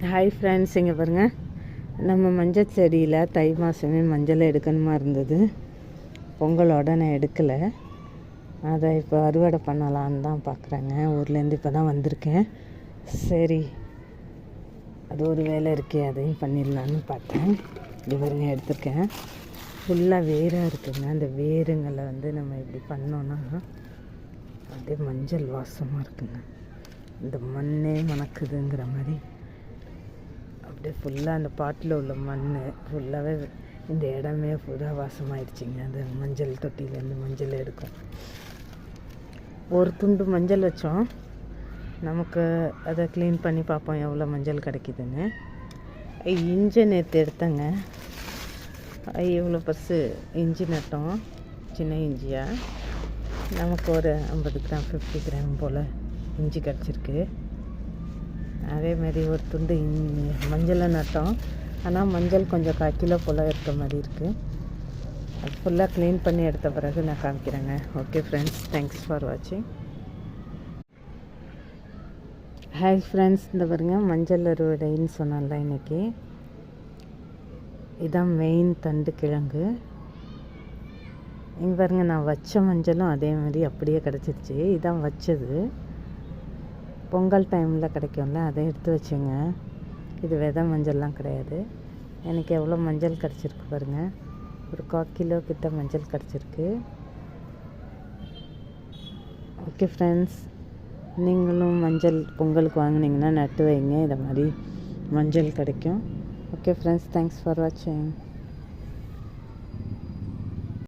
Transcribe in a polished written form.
Hi friends, இங்கே பாருங்கள், நம்ம மஞ்சள் செடியில் தை மாதமே மஞ்சள் எடுக்கணுமா இருந்தது. பொங்கலோட நான் எடுக்கலை. அதை இப்போ அறுவடை பண்ணலான்னு தான் பார்க்குறேங்க. ஊர்லேருந்து இப்போ தான் வந்திருக்கேன். சரி, அது ஒரு வேலை இருக்கே, அதையும் பண்ணிடலான்னு பார்த்தேன். இது பாருங்க, எடுத்திருக்கேன். ஃபுல்லாக வேராக இருக்குங்க. அந்த வேருங்களை நம்ம இப்படி பண்ணோன்னா அப்படியே மஞ்சள் வாசமாக இருக்குங்க. இந்த மண்ணே மணக்குதுங்கிற மாதிரி அப்படியே ஃபுல்லாக அந்த பாட்டில் உள்ள மண் ஃபுல்லாகவே இந்த இடமே ஃபுல்லாக வாசமாயிடுச்சிங்க. அந்த மஞ்சள் தொட்டியிலேருந்து மஞ்சள் எடுக்கும். ஒரு துண்டு மஞ்சள் வச்சோம். நமக்கு அதை க்ளீன் பண்ணி பார்ப்போம் எவ்வளோ மஞ்சள் கிடைக்கிதுன்னு. இஞ்சி நேற்று எடுத்தேங்க. இவ்வளோ பர்ஸு இஞ்சி நட்டோம், சின்ன இஞ்சியாக. நமக்கு ஒரு 50 கிராம் 50 கிராம் போல் இஞ்சி கிடச்சிருக்கு. அதேமாரி ஒரு துண்டு மஞ்சளை நட்டோம். ஆனால் மஞ்சள் கொஞ்சம் 1/4 கிலோ போல் இருக்க மாதிரி இருக்குது. அது ஃபுல்லாக க்ளீன் பண்ணி எடுத்த பிறகு நான் காமிக்கிறேங்க. ஓகே ஃப்ரெண்ட்ஸ், தேங்க்ஸ் ஃபார் வாட்சிங். ஹாய் ஃப்ரெண்ட்ஸ், இந்த பாருங்க, மஞ்சள் அறுவடைன்னு சொன்னால இன்றைக்கி. இதான் மெயின் தண்டு கிழங்கு. இங்கே பாருங்க, நான் வச்ச மஞ்சளும் அதே மாதிரி அப்படியே கிடச்சிருச்சு. இதான் வச்சது. பொங்கல் டைமில் கிடைக்கும்ல, அதை எடுத்து வச்சுங்க. இது விதை மஞ்சள்லாம் கிடையாது. எனக்கு எவ்வளோ மஞ்சள் கிடச்சிருக்கு பாருங்கள். ஒரு 1/4 கிலோ கிட்ட மஞ்சள் கிடச்சிருக்கு. ஓகே ஃப்ரெண்ட்ஸ், நீங்களும் மஞ்சள் பொங்கலுக்கு வாங்கினீங்கன்னா நட்டு வைங்க. இதை மாதிரி மஞ்சள் கிடைக்கும். ஓகே ஃப்ரெண்ட்ஸ், தேங்க்ஸ் ஃபார் வாட்சிங்.